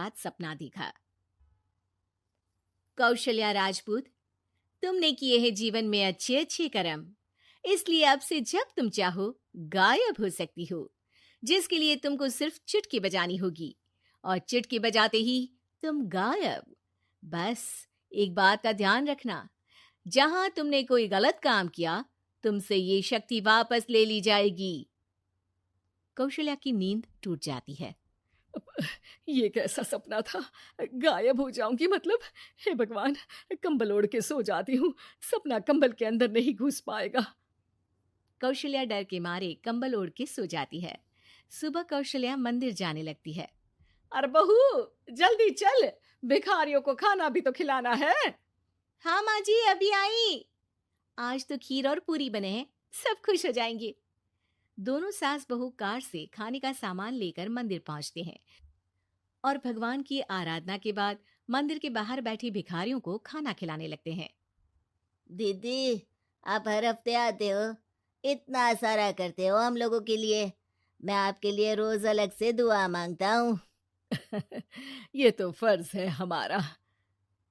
साथ सपना देखा। कौशल्या राजपूत, तुमने किए हैं जीवन में अच्छे अच्छे कर्म, इसलिए अब से जब तुम चाहो गायब हो सकती हो, जिसके लिए तुमको सिर्फ चुटकी बजानी होगी और चुटकी बजाते ही तुम गायब। बस एक बात का ध्यान रखना, जहां तुमने कोई गलत काम किया तुमसे ये शक्ति वापस ले ली जाएगी। कौशल्या की नींद टूट जाती है। ये कैसा सपना था? गायब हो जाऊंगी मतलब? हे भगवान, कंबल ओढ़ के सो जाती हूँ, सपना कंबल के अंदर नहीं घुस पाएगा। कौशल्या डर के मारे कंबल ओढ़ के सो जाती है। सुबह कौशल्या मंदिर जाने लगती है। अरे बहू, जल्दी चल, भिखारियों को खाना भी तो खिलाना है। हाँ माँ जी, अभी आई। आज तो खीर और पूरी बने हैं, सब खुश हो जाएंगे। दोनों सास बहू कार से खाने का सामान लेकर मंदिर पहुंचते हैं और भगवान की आराधना के बाद मंदिर के बाहर बैठी भिखारियों को खाना खिलाने लगते हैं। दीदी, आप हर हफ्ते आते हो, इतना सारा करते हो हम लोगों के लिए। मैं आपके लिए रोज अलग से दुआ मांगता हूँ। ये तो फर्ज है हमारा।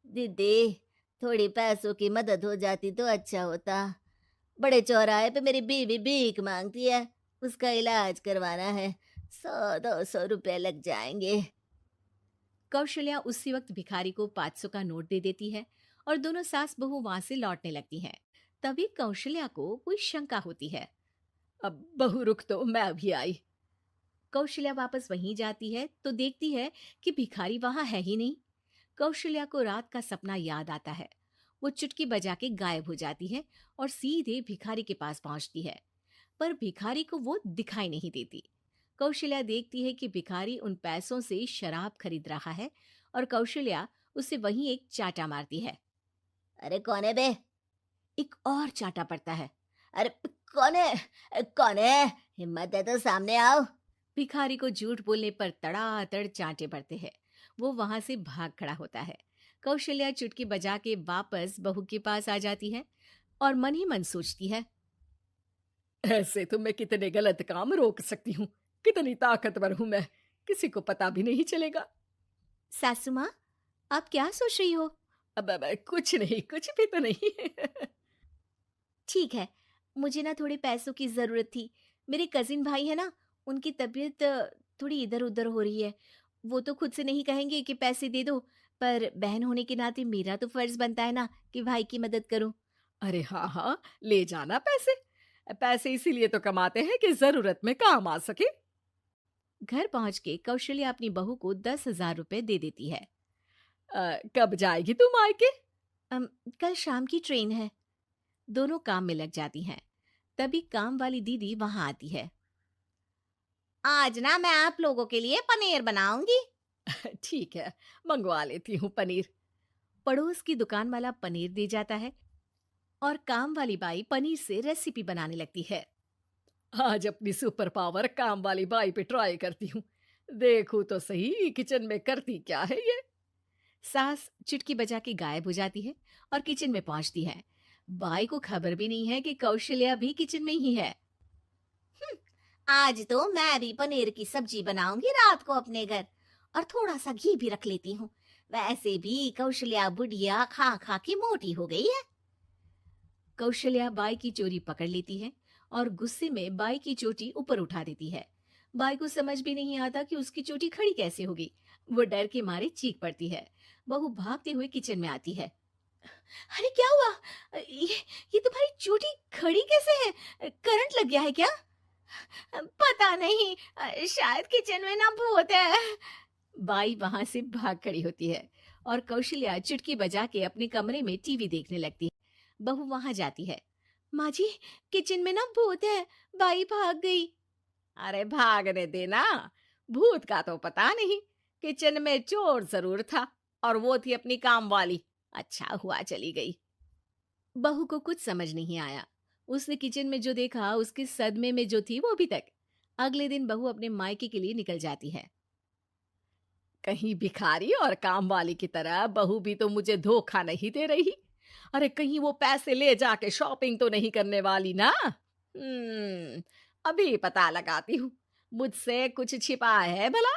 दीदी, थोड़ी पैसों की मदद हो जाती तो अच्छा होता। बड़े चौराहे पे मेरी बीवी भीख मांगती है, उसका इलाज करवाना है, 100-200 रुपए लग जाएंगे। कौशल्या उसी वक्त भिखारी को 500 का नोट दे देती है और दोनों सास बहू वहां से लौटने लगती हैं। तभी कौशल्या को कोई शंका होती है। अब बहू रुक, तो मैं अभी आई। कौशल्या वापस वहीं जाती है तो देखती है कि भिखारी वहां है ही नहीं। कौशल्या को रात का सपना याद आता है। वो चुटकी बजा के गायब हो जाती है और सीधे भिखारी के पास पहुंचती है, पर भिखारी को वो दिखाई नहीं देती। कौशल्या देखती है कि भिखारी उन पैसों से शराब खरीद रहा है और कौशल्या उसे वहीं एक चाटा मारती है। अरे कौन है बे? एक और चाटा पड़ता है। अरे कौन है? कौन है? हिम्मत है तो सामने आओ। भिखारी को झूठ बोलने पर तड़ातड़ चांटे पड़ते हैं। वो वहां से भाग खड़ा होता है। कौशल्या चुटकी बजा के वापस बहू के पास आ जाती है और मन ही मन सोचती है, ऐसे तो मैं कितने गलत काम रोक सकती हूँ, कितनी ताकतवर हूँ मैं, किसी को पता भी नहीं चलेगा। सासू माँ, आप क्या सोच रही हो? अब कुछ नहीं, कुछ भी तो नहीं। ठीक है, मुझे ना थोड़े पैसों की जरूरत थी। मेरे कजिन भाई है ना, उनकी तबीयत थोड़ी इधर उधर हो रही है। वो तो खुद से नहीं कहेंगे कि पैसे दे दो, पर बहन होने के नाते मेरा तो फर्ज बनता है ना कि भाई की मदद करूं। अरे हाँ हाँ, ले जाना पैसे। पैसे इसीलिए तो कमाते हैं कि जरूरत में काम आ सके। घर पहुंच के कौशल्या अपनी बहू को 10,000 रुपए दे देती है। कब जाएगी तू मायके? कल शाम की ट्रेन है। दोनों काम में लग जाती हैं। तभी काम वाली दीदी वहां आती है। आज ना मैं आप लोगों के लिए पनीर बनाऊंगी। ठीक है, मंगवा लेती हूँ पनीर। पड़ोस की दुकान वाला पनीर दे जाता है और काम वाली बाई पनीर से रेसिपी बनाने लगती है। आज अपनी सुपर पावर काम वाली बाई पे ट्राई करती हूँ, देखूं तो सही किचन में करती क्या है ये। सास चुटकी बजा के गायब हो जाती है और किचन में पहुंचती है। बाई को खबर भी नहीं है कि कौशल्या भी किचन में ही है। आज तो मैं भी पनीर की सब्जी बनाऊंगी रात को अपने घर, और थोड़ा सा घी भी रख लेती हूँ। वैसे भी कौशल्या बुढ़िया खा खा के मोटी हो गई है। कौशल्या बाई की चोरी पकड़ लेती है और गुस्से में बाई की चोटी ऊपर उठा देती है। बाई को समझ भी नहीं आता कि उसकी चोटी खड़ी कैसे होगी। वो डर के मारे चीख पड़ती है। बहू भागते हुए किचन में आती है। अरे क्या हुआ? ये तुम्हारी चोटी खड़ी कैसे है? करंट लग गया है क्या? पता नहीं, शायद किचन में ना भूत है। बाई वहां से भाग खड़ी होती है और कौशल्या चुटकी बजा के अपने कमरे में टीवी देखने लगती है। बहू वहां जाती है। माँ जी, किचन में ना भूत है, बाई भाग गई। अरे भागने देना, भूत का तो पता नहीं, किचन में चोर जरूर था और वो थी अपनी काम वाली। अच्छा हुआ चली गई। बहू को कुछ समझ नहीं आया। उसने किचन में जो देखा उसके सदमे में जो थी वो अभी तक। अगले दिन बहू अपने मायके के लिए निकल जाती है। कहीं भिखारी और काम वाली की तरह बहू भी तो मुझे धोखा नहीं दे रही। अरे कहीं वो पैसे ले जाके शॉपिंग तो नहीं करने वाली ना। अभी पता लगाती हूँ, मुझसे कुछ छिपा है भला।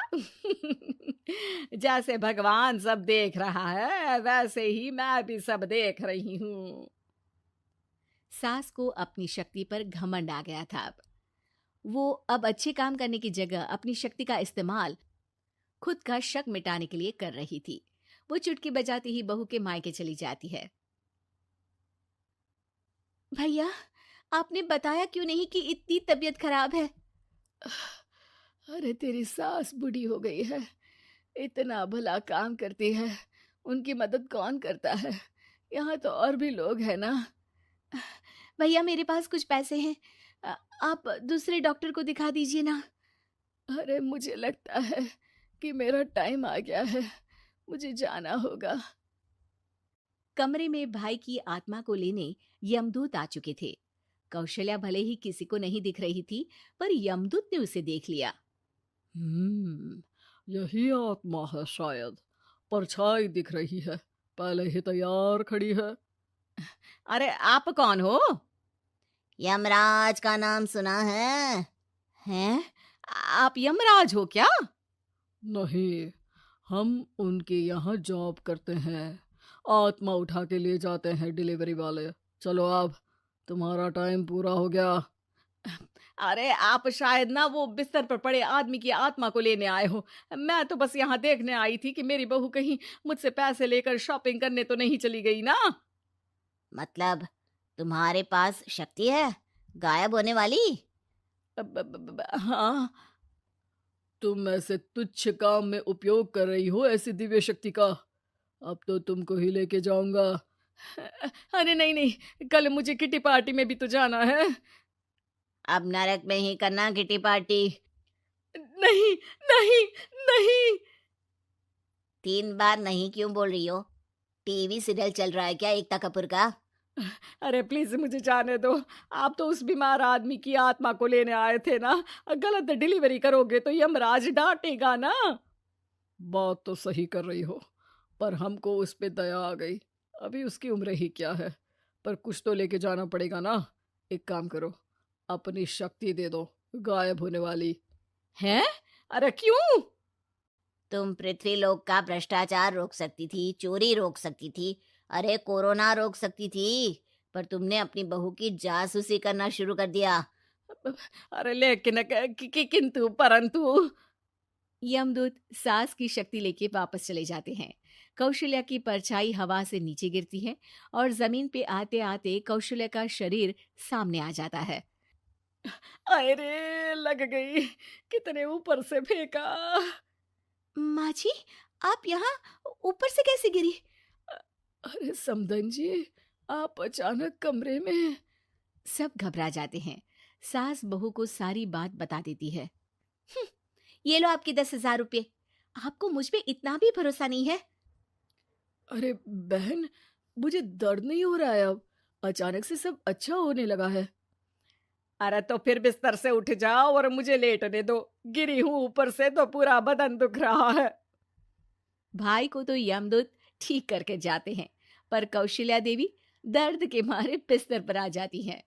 जैसे भगवान सब देख रहा है वैसे ही मैं भी सब देख रही हूँ। सास को अपनी शक्ति पर घमंड आ गया था। वो अब अच्छे काम करने की जगह अपनी शक्ति का इस्तेमाल खुद का शक मिटाने के लिए कर रही थी। वो चुटकी बजाती ही बहू के मायके चली जाती है। भैया, आपने बताया क्यों नहीं कि इतनी तबीयत खराब है? अरे तेरी सास बूढ़ी हो गई है, इतना भला काम करती है, उनकी मदद कौन करता है? यहाँ तो और भी लोग हैं ना। भैया, मेरे पास कुछ पैसे हैं, आप दूसरे डॉक्टर को दिखा दीजिए ना। अरे मुझे लगता है कि मेरा टाइम आ गया है, मुझे जाना होगा। कमरे में भाई की आत्मा को लेने यमदूत आ चुके थे। कौशल्या भले ही किसी को नहीं दिख रही थी, पर यमदूत ने उसे देख लिया। यही आत्मा है शायद, परछाई दिख रही है, पहले ही तैयार खड़ी है। अरे आप कौन हो? यमराज का नाम सुना है? हैं? आप यमराज हो क्या? नहीं, हम उनके यहाँ जॉब करते हैं, आत्मा उठा के ले जाते हैं डिलीवरी वाले। चलो अब तुम्हारा टाइम पूरा हो गया। अरे आप शायद ना वो बिस्तर पर पड़े आदमी की आत्मा को लेने आए हो। मैं तो बस यहाँ देखने आई थी कि मेरी बहू कहीं मुझसे पैसे लेकर शॉपिंग करने तो नहीं चली गई ना। मतलब तुम्हारे पास शक्ति है गायब होने वाली? हाँ, तुम ऐसे तुच्छ काम में उपयोग कर रही हो ऐसी दिव्य शक्ति का। अब तो तुमको ही लेके जाऊंगा। अरे नहीं नहीं, कल मुझे किटी पार्टी में भी तो जाना है। अब नरक में ही करना किटी पार्टी। नहीं नहीं नहीं। 3 बार नहीं क्यों बोल रही हो? टीवी सीरियल चल रहा है क्या एकता कपूर का? अरे प्लीज मुझे जाने दो। आप तो उस बीमार आदमी की आत्मा को लेने आए थे ना, गलत डिलीवरी करोगे तो यमराज डांटेगा ना। बात तो सही कर रही हो, पर हमको उस पे दया आ गई। अभी उसकी उम्र ही क्या है, पर कुछ तो लेके जाना पड़ेगा ना। एक काम करो, अपनी शक्ति दे दो, गायब होने वाली है। अरे क्यों? तुम पृथ्वी लोक का भ्रष्टाचार रोक सकती थी, चोरी रोक सकती थी, अरे कोरोना रोक सकती थी, पर तुमने अपनी बहू की जासूसी करना शुरू कर दिया। अरे लेकिन किंतु परंतु। यमदूत सास की शक्ति लेके वापस चले जाते हैं। कौशल्या की परछाई हवा से नीचे गिरती है और जमीन पे आते आते कौशल्या का शरीर सामने आ जाता है। अरे लग गई, कितने ऊपर से फेंका। माँ जी, आप यहाँ ऊपर से कैसे गिरी? अरे समधन जी, आप अचानक कमरे में। सब घबरा जाते हैं। सास बहू को सारी बात बता देती है। ये लो आपके 10,000 रुपये। आपको मुझ पे इतना भी भरोसा नहीं है? अरे बहन, मुझे दर्द नहीं हो रहा है, अब अचानक से सब अच्छा होने लगा है। अरे तो फिर बिस्तर से उठ जाओ और मुझे लेटने दो, गिरी हूं ऊपर से तो पूरा बदन दुख रहा है। भाई को तो यमदूत ठीक करके जाते हैं, पर कौशल्या देवी दर्द के मारे बिस्तर पर आ जाती हैं।